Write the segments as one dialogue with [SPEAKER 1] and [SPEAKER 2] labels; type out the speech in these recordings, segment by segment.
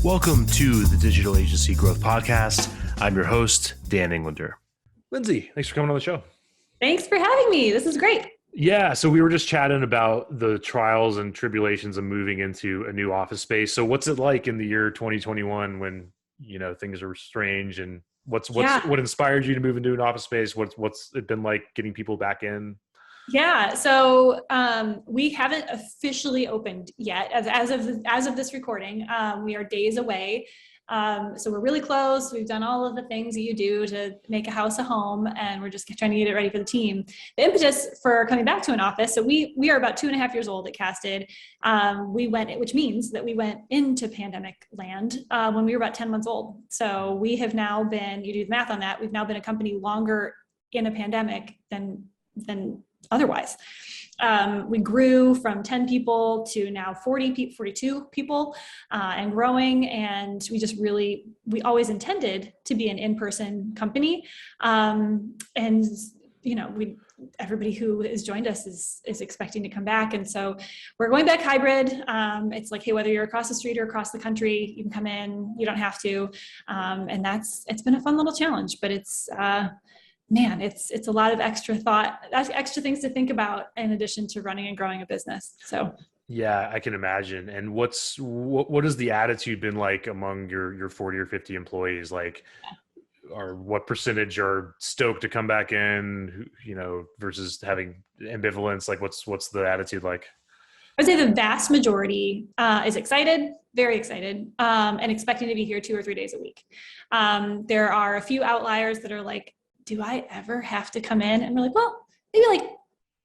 [SPEAKER 1] Welcome to the Digital Agency Growth Podcast. I'm your host, Dan Englander. Lindsay, thanks for coming on the show.
[SPEAKER 2] Thanks for having me. This is great.
[SPEAKER 1] Yeah, so we were just chatting about the trials and tribulations of moving into a new office space. So what's it like in the year 2021 when, things are strange, and what inspired you to move into an office space? What's it been like getting people back in?
[SPEAKER 2] Yeah, so we haven't officially opened yet. As of this recording, we are days away. So we're really close. We've done all of the things that you do to make a house a home, and we're just trying to get it ready for the team. The impetus for coming back to an office. So we are about 2.5 years old at Casted. Which means that we went into pandemic land when we were about 10 months old. So we have now been, you do the math on that, we've now been a company longer in a pandemic than otherwise. We grew from 10 people to now 42 people and growing. And we always intended to be an in-person company. Everybody who has joined us is expecting to come back. And so we're going back hybrid. It's like, hey, whether you're across the street or across the country, you can come in, you don't have to. And it's been a fun little challenge, but it's a lot of extra thought, extra things to think about in addition to running and growing a business. So
[SPEAKER 1] yeah, I can imagine. And what has the attitude been like among your 40 or 50 employees? Like, or what percentage are stoked to come back in, versus having ambivalence? Like what's the attitude like?
[SPEAKER 2] I would say the vast majority is excited, very excited, and expecting to be here 2 or 3 days a week. There are a few outliers that are like, do I ever have to come in? And we're like, well, maybe like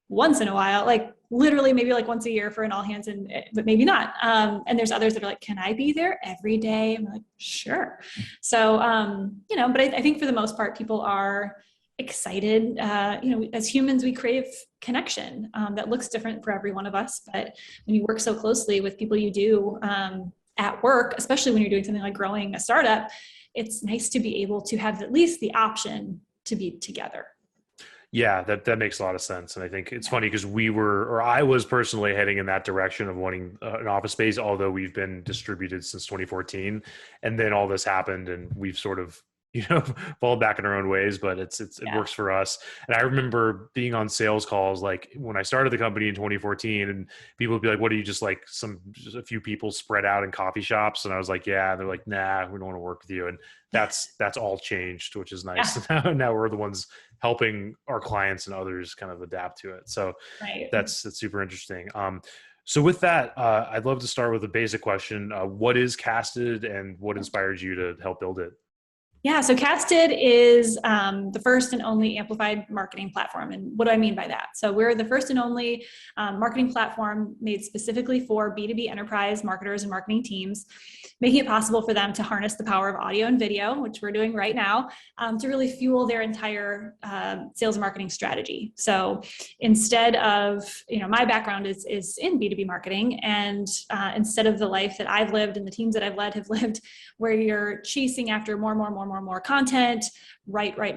[SPEAKER 2] once in a while, like literally maybe like once a year for an all hands, but maybe not. And there's others that are like, can I be there every day? And we're like, sure. So, but I think for the most part, people are excited. As humans, we crave connection that looks different for every one of us. But when you work so closely with people you do at work, especially when you're doing something like growing a startup, it's nice to be able to have at least the option to be together.
[SPEAKER 1] Yeah, that makes a lot of sense. And I think it's funny because I was personally heading in that direction of wanting an office space, although we've been distributed since 2014. And then all this happened and we've sort of, fallen back in our own ways, but it works for us. And I remember being on sales calls, like when I started the company in 2014, and people would be like, what are you, just like just a few people spread out in coffee shops? And I was like, yeah. And they're like, nah, we don't want to work with you. And that's all changed, which is nice. Yeah. Now we're the ones helping our clients and others kind of adapt to it. So that's super interesting. So with that, I'd love to start with a basic question. What is Casted and what inspired you to help build it?
[SPEAKER 2] Yeah, so Casted is the first and only amplified marketing platform. And what do I mean by that? So we're the first and only marketing platform made specifically for B2B enterprise marketers and marketing teams, making it possible for them to harness the power of audio and video, which we're doing right now, to really fuel their entire sales and marketing strategy. So instead of, my background is in B2B marketing, and instead of the life that I've lived and the teams that I've led have lived, where you're chasing after more content, rank, try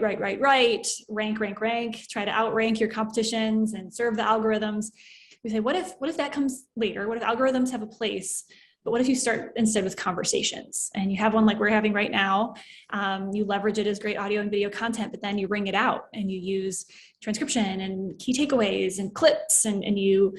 [SPEAKER 2] to outrank your competitions and serve the algorithms. We say, what if that comes later? What if algorithms have a place? But what if you start instead with conversations, and you have one like we're having right now? You leverage it as great audio and video content, but then you ring it out and you use transcription and key takeaways and clips, and you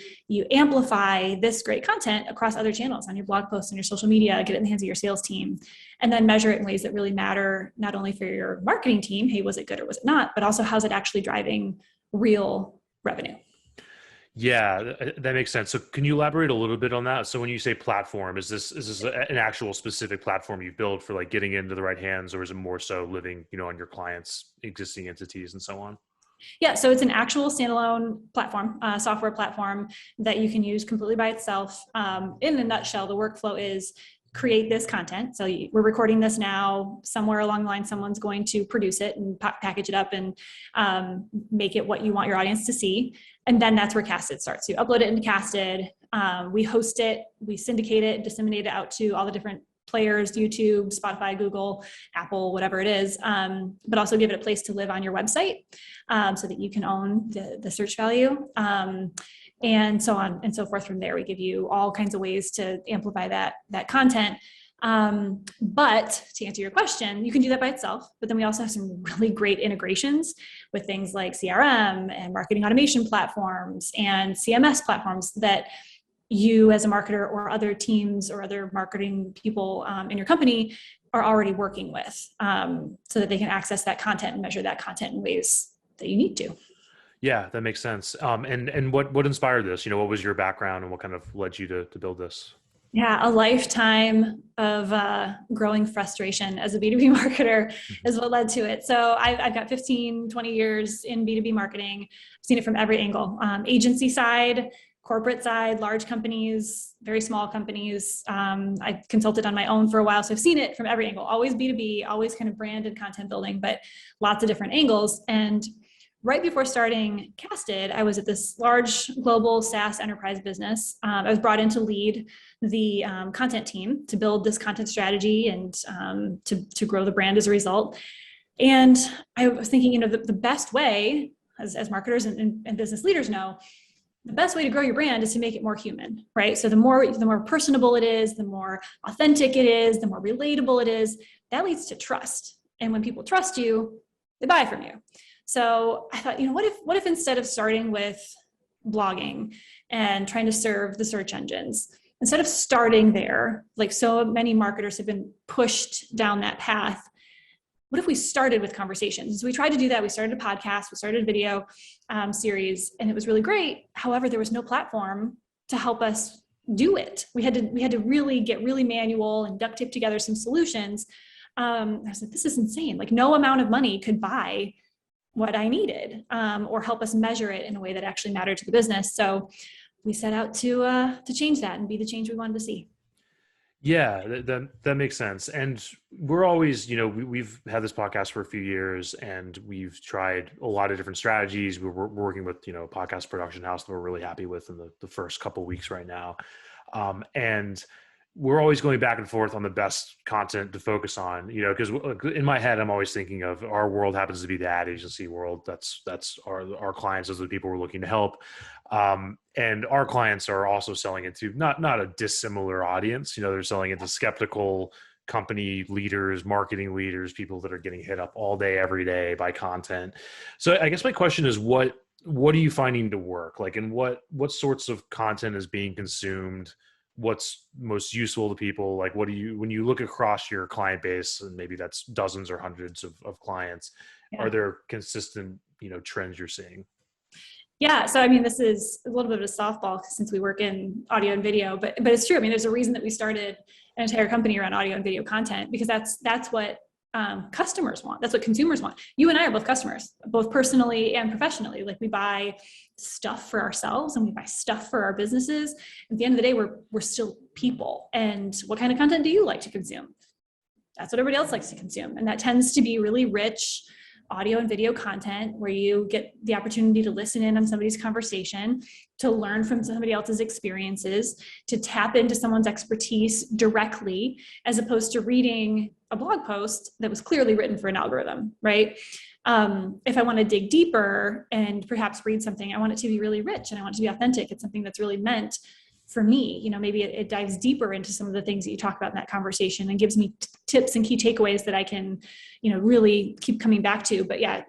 [SPEAKER 2] amplify this great content across other channels on your blog posts and your social media, get it in the hands of your sales team, and then measure it in ways that really matter, not only for your marketing team, hey, was it good or was it not, but also how's it actually driving real revenue?
[SPEAKER 1] Yeah, that makes sense. So can you elaborate a little bit on that? So when you say platform, is this an actual specific platform you've built for like getting into the right hands, or is it more so living, on your clients' existing entities and so on?
[SPEAKER 2] Yeah, so it's an actual standalone platform, software platform that you can use completely by itself. In a nutshell, the workflow is create this content. So we're recording this now. Somewhere along the line, someone's going to produce it and package it up and make it what you want your audience to see. And then that's where Casted starts. You upload it into Casted. We host it, we syndicate it, disseminate it out to all the different players, YouTube, Spotify, Google, Apple, whatever it is, but also give it a place to live on your website so that you can own the search value. And so on and so forth from there. We give you all kinds of ways to amplify that content. But to answer your question, you can do that by itself. But then we also have some really great integrations with things like CRM and marketing automation platforms and CMS platforms that you as a marketer or other teams or other marketing people in your company are already working with, so that they can access that content and measure that content in ways that you need to.
[SPEAKER 1] Yeah, that makes sense. And what inspired this? What was your background and what kind of led you to build this?
[SPEAKER 2] Yeah, a lifetime of growing frustration as a B2B marketer is what led to it. So I've got 15, 20 years in B2B marketing. I've seen it from every angle, agency side, corporate side, large companies, very small companies. I consulted on my own for a while. So I've seen it from every angle, always B2B, always kind of brand and content building, but lots of different angles. And right before starting Casted, I was at this large global SaaS enterprise business. I was brought in to lead the content team to build this content strategy and to grow the brand as a result. And I was thinking, the best way, as marketers and business leaders know, the best way to grow your brand is to make it more human, right? So the more personable it is, the more authentic it is, the more relatable it is, that leads to trust. And when people trust you, they buy from you. So I thought, what if instead of starting with blogging and trying to serve the search engines, instead of starting there, like so many marketers have been pushed down that path, what if we started with conversations? So we tried to do that. We started a podcast, we started a video series, and it was really great. However, there was no platform to help us do it. We had to really get really manual and duct tape together some solutions. I was like, this is insane. Like no amount of money could buy what I needed, or help us measure it in a way that actually mattered to the business. So we set out to change that and be the change we wanted to see.
[SPEAKER 1] Yeah, that makes sense. And we're always, we've had this podcast for a few years and we've tried a lot of different strategies. We're working with, a podcast production house that we're really happy with in the first couple of weeks right now. And we're always going back and forth on the best content to focus on, because in my head, I'm always thinking of our world happens to be the ad agency world. That's our clients. Those are the people we're looking to help. And our clients are also selling it to not a dissimilar audience. They're selling it to skeptical company leaders, marketing leaders, people that are getting hit up all day, every day by content. So I guess my question is, what are you finding to work? Like, and what sorts of content is being consumed? What's most useful to people? Like, when you look across your client base, and maybe that's dozens or hundreds of clients, are there consistent, trends you're seeing?
[SPEAKER 2] Yeah. So, this is a little bit of a softball since we work in audio and video, but it's true. There's a reason that we started an entire company around audio and video content, because that's what customers want. That's what consumers want. You and I are both customers, both personally and professionally. Like we buy stuff for ourselves and we buy stuff for our businesses. At the end of the day, we're still people. And what kind of content do you like to consume? That's what everybody else likes to consume. And that tends to be really rich audio and video content where you get the opportunity to listen in on somebody's conversation, to learn from somebody else's experiences, to tap into someone's expertise directly, as opposed to reading a blog post that was clearly written for an algorithm, right? If I want to dig deeper and perhaps read something, I want it to be really rich and I want it to be authentic. It's something that's really meant for me. Maybe it dives deeper into some of the things that you talk about in that conversation and gives me tips and key takeaways that I can, really keep coming back to. But yeah,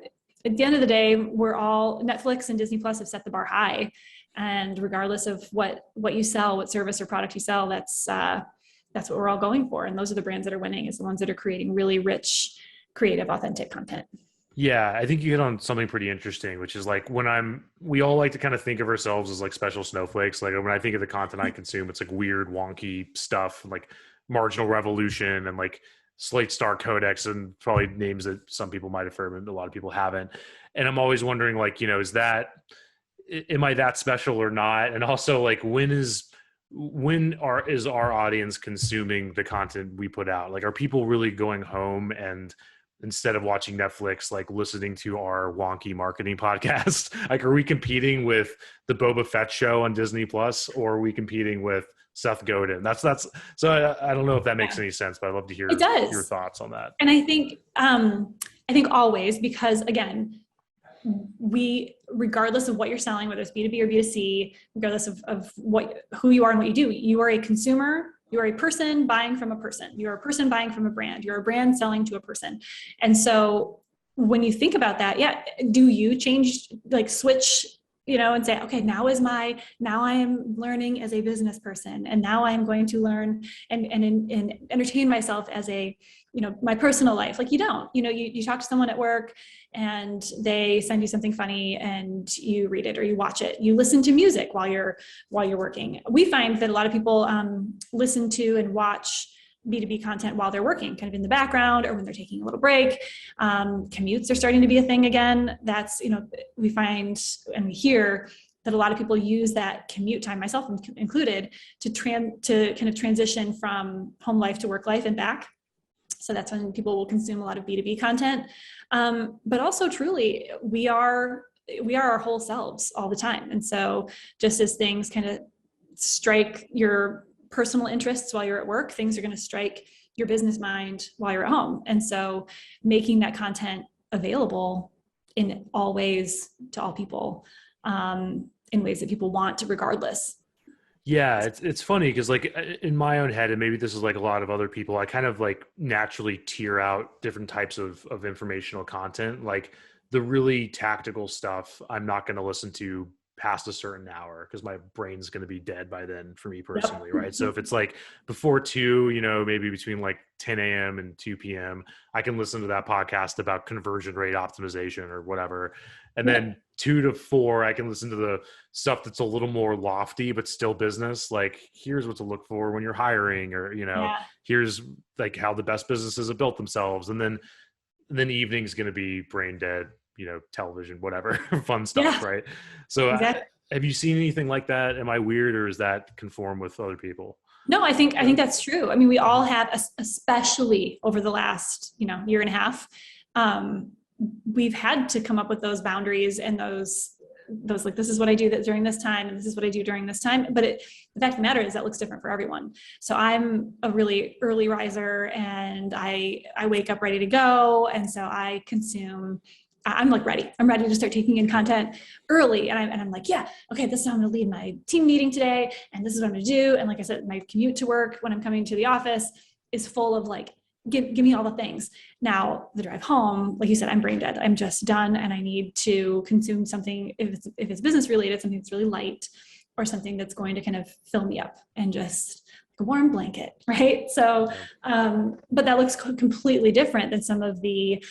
[SPEAKER 2] at the end of the day, we're all, Netflix and Disney Plus have set the bar high. And regardless of what you sell, what service or product you sell, that's what we're all going for. And those are the brands that are winning, is the ones that are creating really rich, creative, authentic content.
[SPEAKER 1] Yeah, I think you hit on something pretty interesting, which is like we all like to kind of think of ourselves as like special snowflakes. Like when I think of the content I consume, it's like weird, wonky stuff, like Marginal Revolution and like Slate Star Codex, and probably names that some people might have heard, but a lot of people haven't. And I'm always wondering, like, am I that special or not? And also, like, is our audience consuming the content we put out? Like, are people really going home and instead of watching Netflix, like listening to our wonky marketing podcast? Like, are we competing with the Boba Fett show on Disney Plus, or are we competing with Seth Godin? That's so I don't know if that makes any sense, but I'd love to hear your thoughts on that.
[SPEAKER 2] And I think always, because again, regardless of what you're selling, whether it's B2B or B2C, regardless of who you are and what you do, you are a consumer, You are a person buying from a person. You're a person buying from a brand. You're a brand selling to a person. And so when you think about that, yeah, do you change, like switch, and say, okay, now I am learning as a business person, and now I am going to learn and entertain myself as a, my personal life. Like you don't, you talk to someone at work and they send you something funny and you read it or you watch it. You listen to music while you're working. We find that a lot of people listen to and watch B2B content while they're working, kind of in the background or when they're taking a little break. Commutes are starting to be a thing again. That's, we find and we hear that a lot of people use that commute time, myself included, to kind of transition from home life to work life and back. So that's when people will consume a lot of B2B content. But also truly, we are our whole selves all the time. And so just as things kind of strike your personal interests while you're at work, things are going to strike your business mind while you're at home. And so making that content available in all ways to all people, in ways that people want regardless.
[SPEAKER 1] Yeah, it's funny because like in my own head, and maybe this is like a lot of other people, I kind of like naturally tier out different types of informational content. Like the really tactical stuff, I'm not going to listen to past a certain hour because my brain's going to be dead by then for me personally.
[SPEAKER 2] Yep.
[SPEAKER 1] Right. So if it's like before 2, maybe between like 10 a.m. and 2 p.m., I can listen to that podcast about conversion rate optimization or whatever. And then 2 to 4, I can listen to the stuff that's a little more lofty, but still business. Like here's what to look for when you're hiring, or, here's like how the best businesses have built themselves. And then the evening's going to be brain dead, television, whatever, fun stuff.
[SPEAKER 2] Yeah,
[SPEAKER 1] Right. So
[SPEAKER 2] exactly.
[SPEAKER 1] have you seen anything like that? Am I weird, or is that conform with other people?
[SPEAKER 2] No, I think that's true. I mean, we all have, especially over the last, year and a half, we've had to come up with those boundaries and those like, this is what I do during this time, and this is what I do during this time. But the fact of the matter is that looks different for everyone. So I'm a really early riser, and I wake up ready to go, and so I consume. I'm like ready. I'm ready to start taking in content early. And I'm like, yeah, okay, this is how I'm going to lead my team meeting today. And this is what I'm going to do. And like I said, my commute to work when I'm coming to the office is full of like, give me all the things. Now the drive home, like you said, I'm brain dead. I'm just done. And I need to consume something, if it's business related, something that's really light, or something that's going to kind of fill me up and just like a warm blanket. Right. So, but that looks completely different than some of the,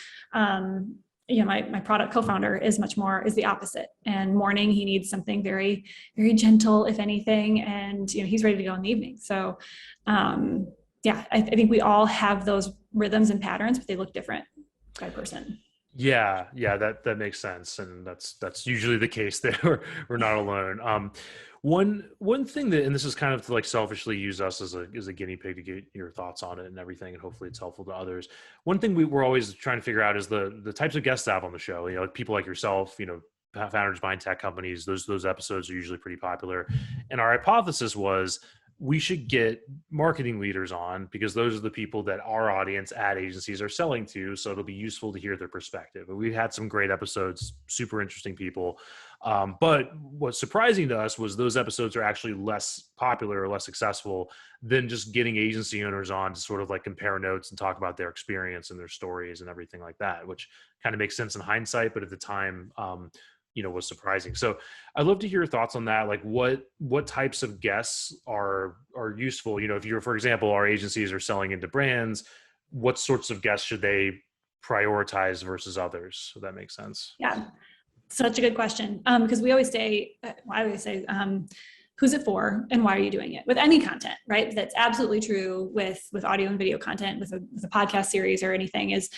[SPEAKER 2] my product co-founder is the opposite. And morning, he needs something very, very gentle, if anything. And, he's ready to go in the evening. So, I think we all have those rhythms and patterns, but they look different by person.
[SPEAKER 1] Yeah, that makes sense. And that's usually the case there. We're not alone. One thing that, and this is kind of to like selfishly use us as a guinea pig to get your thoughts on it and everything, and hopefully it's helpful to others. One thing we're always trying to figure out is the types of guests to have on the show. Like people like yourself, founders behind tech companies. Those episodes are usually pretty popular. And our hypothesis was we should get marketing leaders on, because those are the people that our audience ad agencies are selling to. So it'll be useful to hear their perspective. And we've had some great episodes, super interesting people. But what's surprising to us was those episodes are actually less popular or less successful than just getting agency owners on to sort of like compare notes and talk about their experience and their stories and everything like that, which kind of makes sense in hindsight, but at the time, was surprising. So I'd love to hear your thoughts on that. Like what types of guests are useful? If you're, for example, our agencies are selling into brands, what sorts of guests should they prioritize versus others? So that makes sense.
[SPEAKER 2] Yeah. Such a good question. Because I always say, who's it for and why are you doing it with any content, right? That's absolutely true with audio and video content, with a podcast series or anything, is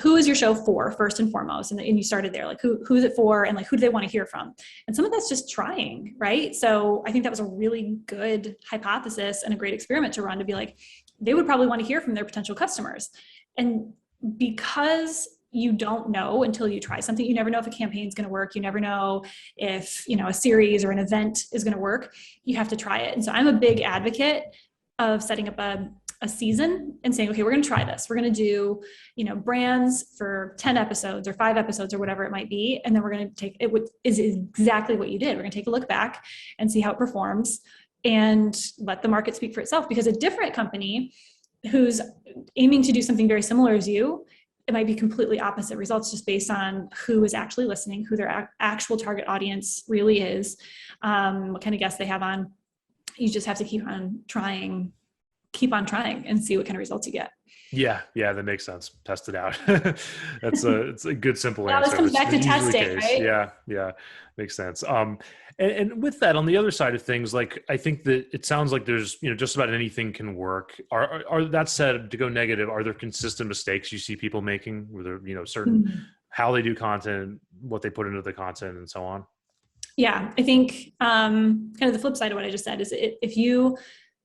[SPEAKER 2] who is your show for first and foremost? And you started there, like who's it for, and like, who do they want to hear from? And some of that's just trying, right? So I think that was a really good hypothesis and a great experiment to run, to be like, they would probably want to hear from their potential customers. And because you don't know until you try something. You never know if a campaign is going to work. You never know if, a series or an event is going to work. You have to try it. And so I'm a big advocate of setting up a season and saying, okay, we're going to try this. We're going to do, brands for 10 episodes or 5 episodes or whatever it might be. And then we're going to take is exactly what you did. We're going to take a look back and see how it performs. and let the market speak for itself. Because a different company who's aiming to do something very similar as you, it might be completely opposite results just based on who is actually listening, who their actual target audience really is, what kind of guests they have on. You just have to keep on trying and see what kind of results you get.
[SPEAKER 1] Yeah, that makes sense. Test it out. It's a good simple
[SPEAKER 2] Now
[SPEAKER 1] answer.
[SPEAKER 2] this comes back to testing, right?
[SPEAKER 1] Yeah, makes sense. And with that, on the other side of things, like I think that it sounds like there's, just about anything can work. Are that said, to go negative, are there consistent mistakes you see people making where they're, certain how they do content, what they put into the content, and so on?
[SPEAKER 2] Yeah, I think kind of the flip side of what I just said is if you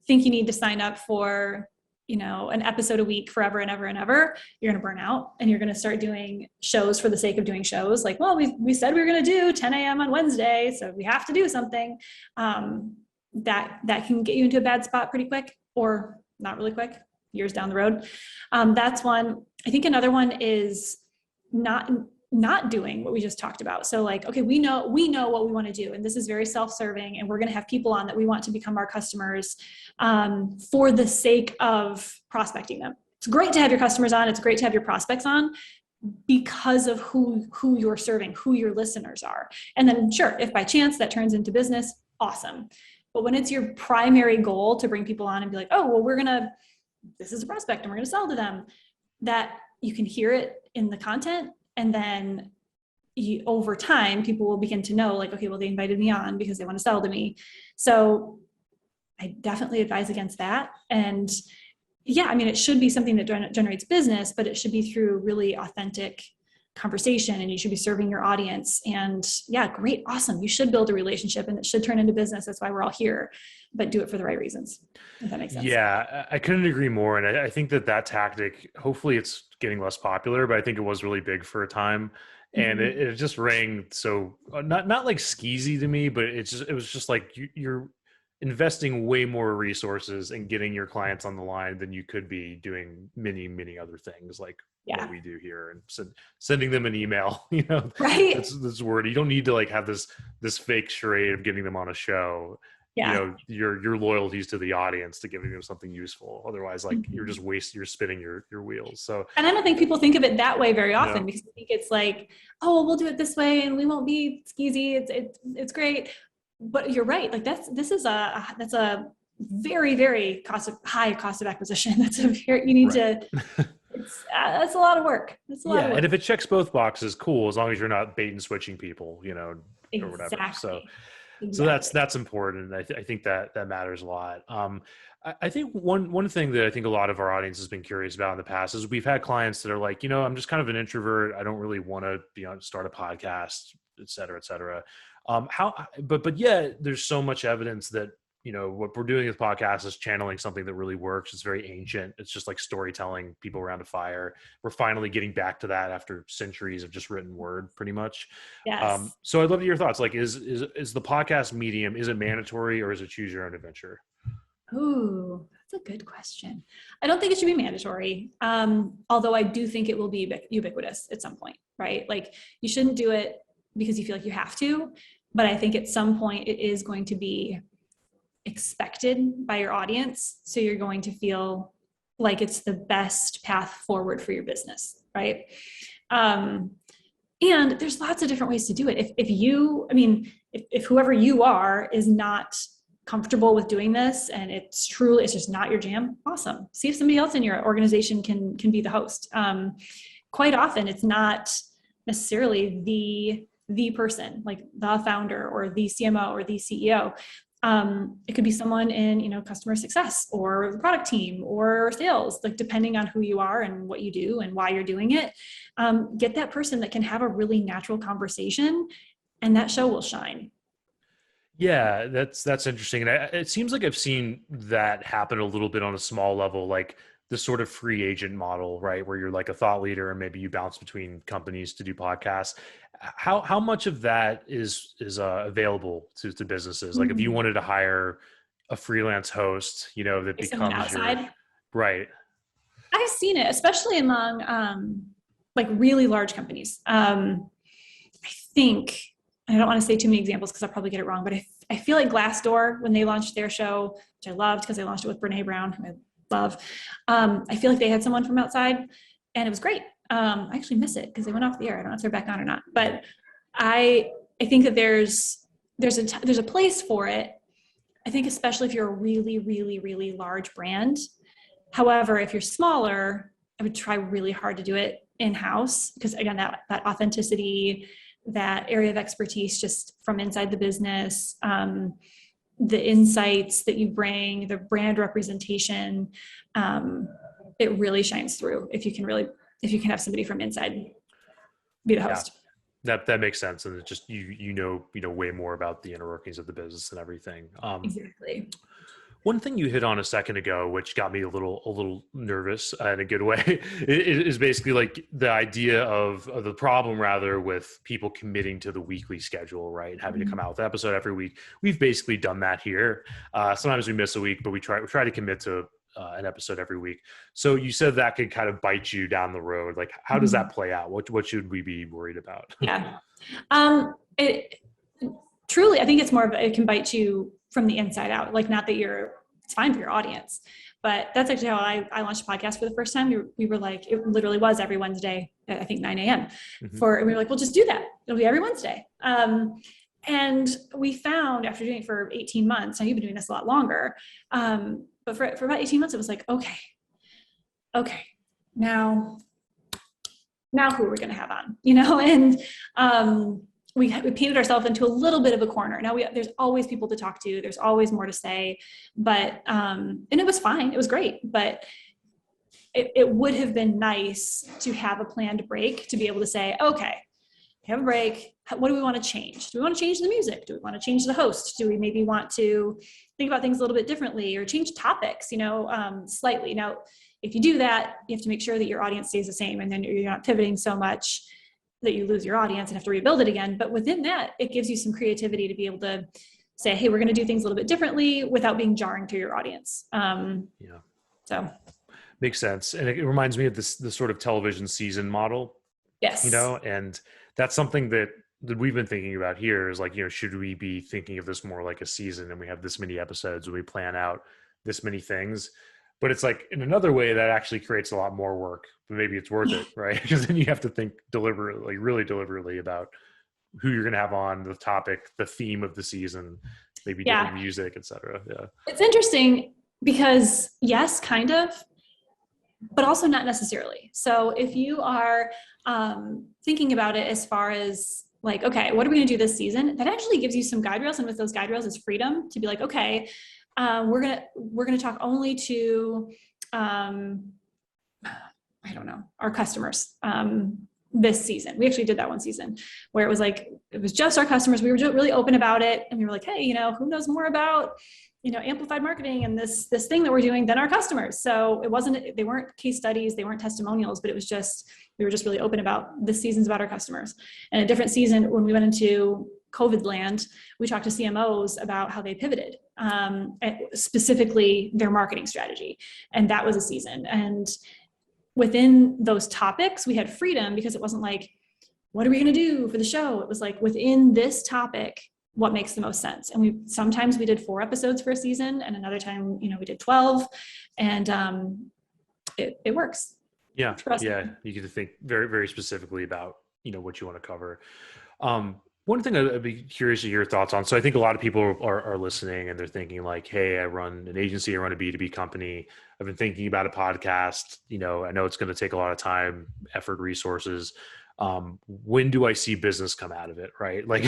[SPEAKER 2] think you need to sign up for an episode a week forever and ever and ever, you're going to burn out, and you're going to start doing shows for the sake of doing shows. Like, well, we said we were going to do 10 a.m. on Wednesday, so we have to do something. That can get you into a bad spot pretty quick, or not really quick, years down the road. That's one. I think another one is not doing what we just talked about. So like, okay, we know what we want to do, and this is very self-serving, and we're going to have people on that we want to become our customers for the sake of prospecting them. It's great to have your customers on. It's great to have your prospects on because of who you're serving, who your listeners are. And then sure, if by chance that turns into business, awesome. But when it's your primary goal to bring people on and be like, oh, well, this is a prospect and we're going to sell to them, that you can hear it in the content. And then over time, people will begin to know, like, okay, well, they invited me on because they want to sell to me. So I definitely advise against that. And yeah, I mean, it should be something that generates business, but it should be through really authentic conversation, and you should be serving your audience. And yeah, great, awesome. You should build a relationship, and it should turn into business. That's why we're all here, but do it for the right reasons, if that makes sense.
[SPEAKER 1] Yeah, I couldn't agree more. And I think that tactic, hopefully it's getting less popular, but I think it was really big for a time. And it just rang so not like skeezy to me, but it was just like you're investing way more resources and getting your clients on the line than you could be doing many other things like what we do here, and sending them an email,
[SPEAKER 2] right?
[SPEAKER 1] That's word. You don't need to like have this fake charade of getting them on a show. Your loyalties to the audience to giving them something useful. Otherwise, like you're just you're spinning your wheels. So,
[SPEAKER 2] and I don't think people think of it that way very often, because I think it's like, oh, well, we'll do it this way and we won't be skeezy. It's great. But you're right. Like that's a very, very high cost of acquisition. That's you need to, that's a lot of work. That's a lot of work.
[SPEAKER 1] And if it checks both boxes, cool. As long as you're not bait and switching people, or whatever. So that's important. I think that matters a lot. I think one thing that I think a lot of our audience has been curious about in the past is we've had clients that are like, I'm just kind of an introvert. I don't really want to start a podcast, et cetera, et cetera. But yeah, there's so much evidence that, what we're doing with podcasts is channeling something that really works. It's very ancient. It's just like storytelling, people around a fire. We're finally getting back to that after centuries of just written word, pretty much.
[SPEAKER 2] Yes.
[SPEAKER 1] So I'd love to hear your thoughts. Like, is the podcast medium, is it mandatory, or is it choose your own adventure?
[SPEAKER 2] Ooh, that's a good question. I don't think it should be mandatory. Although I do think it will be ubiquitous at some point, right? Like you shouldn't do it because you feel like you have to, but I think at some point it is going to be expected by your audience. So you're going to feel like it's the best path forward for your business, right? And there's lots of different ways to do it. If whoever you are is not comfortable with doing this and it's just not your jam, awesome. See if somebody else in your organization can be the host. Quite often it's not necessarily the person, like the founder or the CMO or the CEO. It could be someone in, customer success or the product team or sales, like depending on who you are and what you do and why you're doing it. Get that person that can have a really natural conversation, and that show will shine.
[SPEAKER 1] Yeah, that's interesting. And it seems like I've seen that happen a little bit on a small level, like the sort of free agent model, right? Where you're like a thought leader and maybe you bounce between companies to do podcasts. How much of that is available to businesses? Like if you wanted to hire a freelance host, that becomes outside. Right.
[SPEAKER 2] I've seen it, especially among like really large companies. I think, I don't want to say too many examples because I'll probably get it wrong, but I feel like Glassdoor, when they launched their show, which I loved because I launched it with Brene Brown, who I love. I feel like they had someone from outside and it was great. I actually miss it because they went off the air. I don't know if they're back on or not, but I think that there's a place for it. I think especially if you're a really, really, really large brand. However, if you're smaller, I would try really hard to do it in-house because again, that authenticity, that area of expertise just from inside the business, the insights that you bring, the brand representation, it really shines through if you can have somebody from inside be the host.
[SPEAKER 1] Yeah. That makes sense, and it's just you know way more about the inner workings of the business and everything.
[SPEAKER 2] Exactly.
[SPEAKER 1] One thing you hit on a second ago, which got me a little nervous in a good way, is basically like the idea of the problem rather with people committing to the weekly schedule, right? Having to come out with an episode every week. We've basically done that here. Sometimes we miss a week, but we try to commit to an episode every week. So you said that could kind of bite you down the road. Like, how does that play out? What should we be worried about?
[SPEAKER 2] Yeah. It truly, I think it's more of it can bite you from the inside out. Like, not that it's fine for your audience, but that's actually how I launched a podcast for the first time. We were like, it literally was every Wednesday at I think 9 a.m. And we were like, well, just do that. It'll be every Wednesday. And we found after doing it for 18 months, now you've been doing this a lot longer. But for about 18 months, it was like, okay, now who are we going to have on, and we painted ourselves into a little bit of a corner. Now there's always people to talk to. There's always more to say, but, and it was fine. It was great, but it would have been nice to have a planned break to be able to say, okay, have a break. What do we want to change? Do we want to change the music? Do we want to change the host? Do we maybe want to think about things a little bit differently or change topics, slightly? Now, if you do that, you have to make sure that your audience stays the same and then you're not pivoting so much that you lose your audience and have to rebuild it again. But within that, it gives you some creativity to be able to say, hey, we're going to do things a little bit differently without being jarring to your audience. So
[SPEAKER 1] makes sense. And it reminds me of this sort of television season model.
[SPEAKER 2] Yes.
[SPEAKER 1] And that's something that we've been thinking about here is like, should we be thinking of this more like a season and we have this many episodes and we plan out this many things? But it's like in another way that actually creates a lot more work, but maybe it's worth it, right? Because then you have to think really deliberately about who you're going to have on, the topic, the theme of the season, maybe different music, et cetera. Yeah.
[SPEAKER 2] It's interesting because yes, kind of, but also not necessarily. So if you are thinking about it as far as like, okay, what are we going to do this season? That actually gives you some guide rails. And with those guide rails is freedom to be like, okay, we're going to talk only to, I don't know, our customers, this season. We actually did that one season where it was just our customers. We were really open about it. And we were like, hey, who knows more about, amplified marketing and this thing that we're doing than our customers. So they weren't case studies, they weren't testimonials, but we were just really open about this season's about our customers. And a different season when we went into COVID land, we talked to CMOs about how they pivoted, specifically their marketing strategy. And that was a season. And within those topics, we had freedom because it wasn't like, what are we going to do for the show? It was like within this topic, what makes the most sense. And sometimes we did 4 episodes for a season and another time, we did 12 and it works.
[SPEAKER 1] Yeah. Yeah. You get to think very, very specifically about, what you want to cover. One thing I'd be curious to hear your thoughts on. So I think a lot of people are listening and they're thinking like, hey, I run an agency, I run a B2B company. I've been thinking about a podcast. I know it's going to take a lot of time, effort, resources. When do I see business come out of it? Right? Like,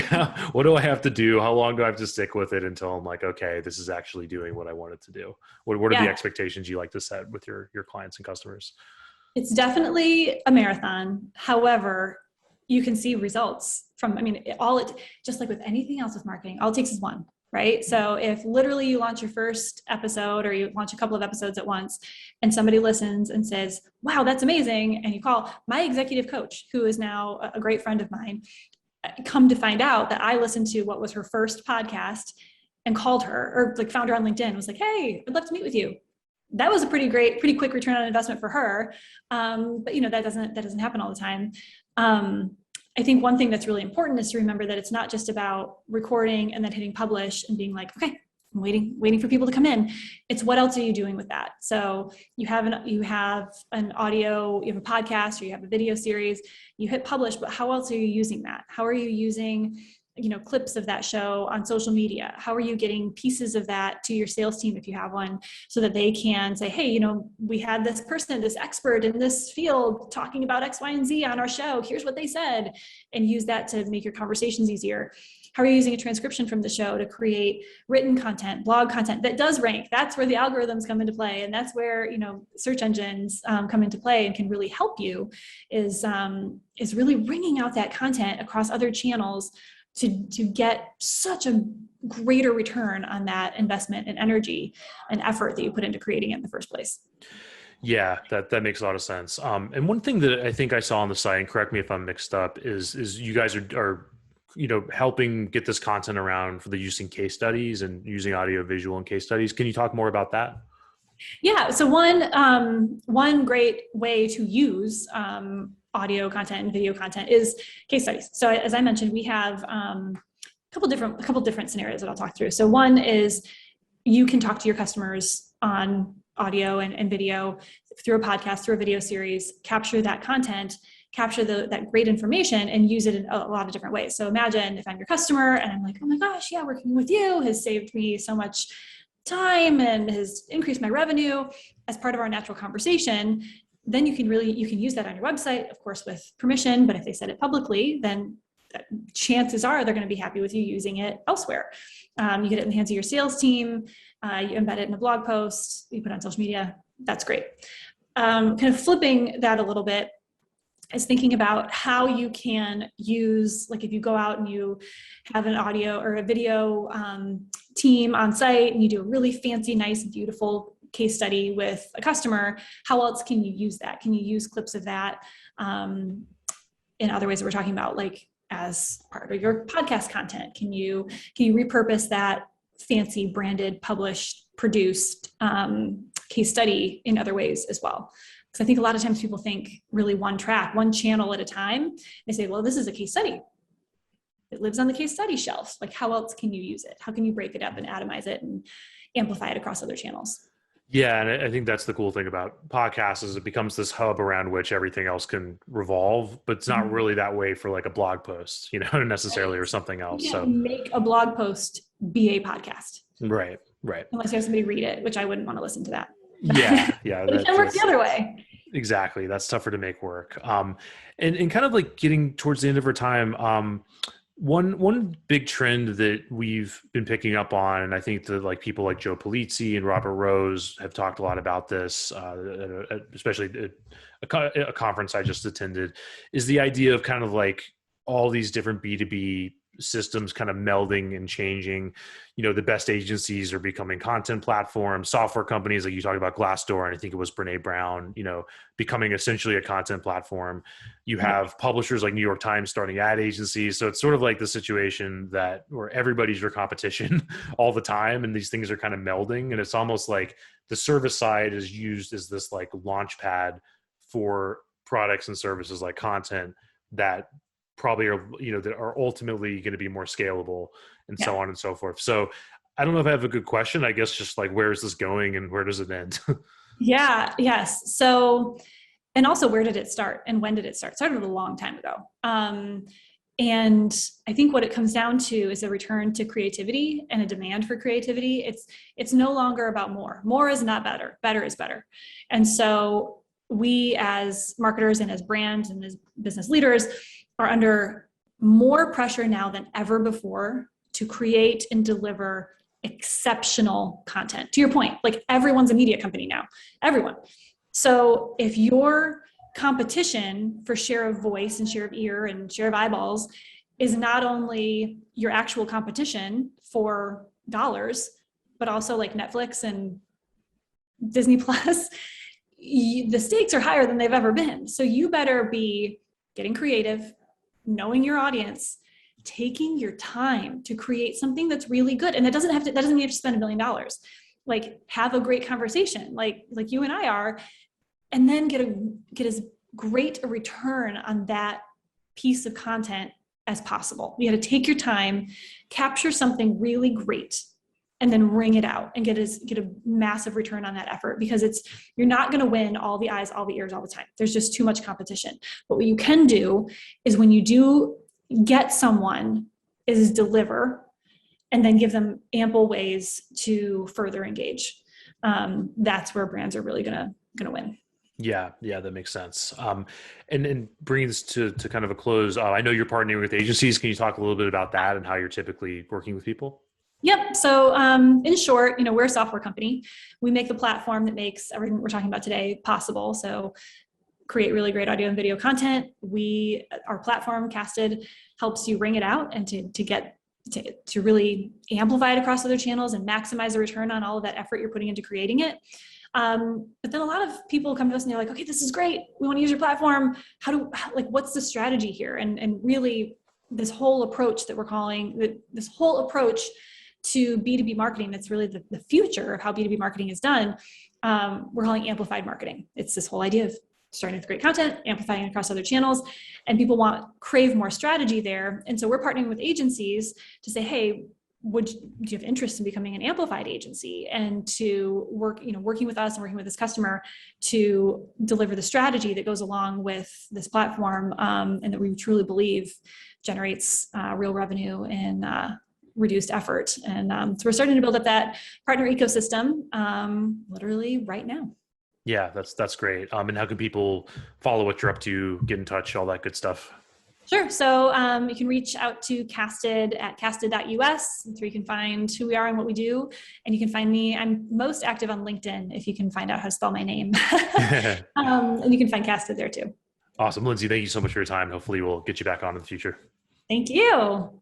[SPEAKER 1] what do I have to do? How long do I have to stick with it until I'm like, okay, this is actually doing what I want it to do? What are the expectations you like to set with your clients and customers?
[SPEAKER 2] It's definitely a marathon. However, you can see results from, just like with anything else with marketing, all it takes is one, right? So if literally you launch your first episode or you launch a couple of episodes at once and somebody listens and says, wow, that's amazing. And you call my executive coach, who is now a great friend of mine, come to find out that I listened to what was her first podcast and called her or like found her on LinkedIn, was like, hey, I'd love to meet with you. That was a pretty quick return on investment for her. But that doesn't happen all the time. I think one thing that's really important is to remember that it's not just about recording and then hitting publish and being like, okay, I'm waiting for people to come in. It's what else are you doing with that? So you have an audio, you have a podcast, or you have a video series, you hit publish, but how else are you using that? How are you using, clips of that show on social media? How are you getting pieces of that to your sales team if you have one, so that they can say, hey, we had this person, this expert in this field talking about X, Y, and Z on our show. Here's what they said, and use that to make your conversations easier. How are you using a transcription from the show to create written content, blog content that does rank? That's where the algorithms come into play. And that's where, search engines come into play and can really help you, is really bringing out that content across other channels to get such a greater return on that investment and energy and effort that you put into creating it in the first place.
[SPEAKER 1] Yeah, that makes a lot of sense. And one thing that I think I saw on the site, and correct me if I'm mixed up, is you guys are helping get this content around for the using case studies and using audio, visual, and case studies. Can you talk more about that?
[SPEAKER 2] Yeah. So one great way to use audio content and video content is case studies. So as I mentioned, we have a couple different scenarios that I'll talk through. So one is you can talk to your customers on audio and video through a podcast, through a video series, capture that content, capture that great information, and use it in a lot of different ways. So imagine if I'm your customer and I'm like, oh my gosh, yeah, working with you has saved me so much time and has increased my revenue as part of our natural conversation. Then you can use that on your website, of course, with permission. But if they said it publicly, then chances are they're going to be happy with you using it elsewhere. You get it in the hands of your sales team. You embed it in a blog post. You put it on social media. That's great. Kind of flipping that a little bit is thinking about how you can use, like if you go out and you have an audio or a video team on site and you do a really fancy, nice, beautiful case study with a customer, how else can you use that? Can you use clips of that in other ways that we're talking about, like as part of your podcast content? Can you repurpose that fancy, branded, published, produced case study in other ways as well? Because I think a lot of times people think really one track, one channel at a time. They say, well, this is a case study. It lives on the case study shelf. Like, how else can you use it? How can you break it up and atomize it and amplify it across other channels? Yeah,
[SPEAKER 1] and I think that's the cool thing about podcasts is it becomes this hub around which everything else can revolve, but it's not really that way for like a blog post, necessarily, or something else.
[SPEAKER 2] You can't make a blog post be a podcast.
[SPEAKER 1] Right.
[SPEAKER 2] Unless you have somebody read it, which I wouldn't want to listen to that.
[SPEAKER 1] Yeah.
[SPEAKER 2] But it can work the other way.
[SPEAKER 1] Exactly. That's tougher to make work. And kind of like getting towards the end of our time, one big trend that we've been picking up on, and I think that like people like Joe Polizzi and Robert Rose have talked a lot about this, especially at a conference I just attended, is the idea of kind of like all these different B2B systems kind of melding and changing. The best agencies are becoming content platforms, software companies, like you talked about Glassdoor, and I think it was Brene Brown, becoming essentially a content platform. You have publishers like New York Times starting ad agencies. So it's sort of like the situation where everybody's your competition all the time, and these things are kind of melding. And it's almost like the service side is used as this like launch pad for products and services like content that probably are, that are ultimately going to be more scalable and so on and so forth. So I don't know if I have a good question. I guess just like, where is this going and where does it end?
[SPEAKER 2] Yes. So, and also where did it start and when did it start? It started a long time ago. And I think what it comes down to is a return to creativity and a demand for creativity. It's no longer about more. More is not better. Better is better. And so we as marketers and as brands and as business leaders are under more pressure now than ever before to create and deliver exceptional content. To your point, like everyone's a media company now, everyone. So if your competition for share of voice and share of ear and share of eyeballs is not only your actual competition for dollars, but also like Netflix and Disney Plus, the stakes are higher than they've ever been. So you better be getting creative, knowing your audience, taking your time to create something that's really good. And that doesn't mean you have to spend $1 million. Like, have a great conversation like you and I are, and then get as great a return on that piece of content as possible. You got to take your time, capture something really great, and then ring it out and get a massive return on that effort, because you're not going to win all the eyes, all the ears, all the time. There's just too much competition. But what you can do is, when you do get someone, is deliver and then give them ample ways to further engage. That's where brands are really gonna win.
[SPEAKER 1] Yeah, that makes sense. And bringing this to kind of a close, I know you're partnering with agencies. Can you talk a little bit about that and how you're typically working with people?
[SPEAKER 2] Yep. So in short, we're a software company. We make the platform that makes everything we're talking about today possible. So create really great audio and video content. Our platform, Casted, helps you ring it out and to really amplify it across other channels and maximize the return on all of that effort you're putting into creating it. But then a lot of people come to us and they're like, okay, this is great. We want to use your platform. What's the strategy here? And really, this whole approach that we're calling, this whole approach to B2B marketing, that's really the future of how B2B marketing is done, we're calling amplified marketing. It's this whole idea of starting with great content, amplifying across other channels, and people crave more strategy there. And so we're partnering with agencies to say, hey, do you have interest in becoming an amplified agency, and to working with us and working with this customer to deliver the strategy that goes along with this platform, and that we truly believe generates real revenue and reduced effort. And so we're starting to build up that partner ecosystem literally right now.
[SPEAKER 1] Yeah, that's great. And how can people follow what you're up to, get in touch, all that good stuff?
[SPEAKER 2] Sure. So you can reach out to Casted at casted.us. That's where you can find who we are and what we do. And you can find me. I'm most active on LinkedIn, if you can find out how to spell my name. And you can find Casted there too.
[SPEAKER 1] Awesome. Lindsay, thank you so much for your time. Hopefully we'll get you back on in the future.
[SPEAKER 2] Thank you.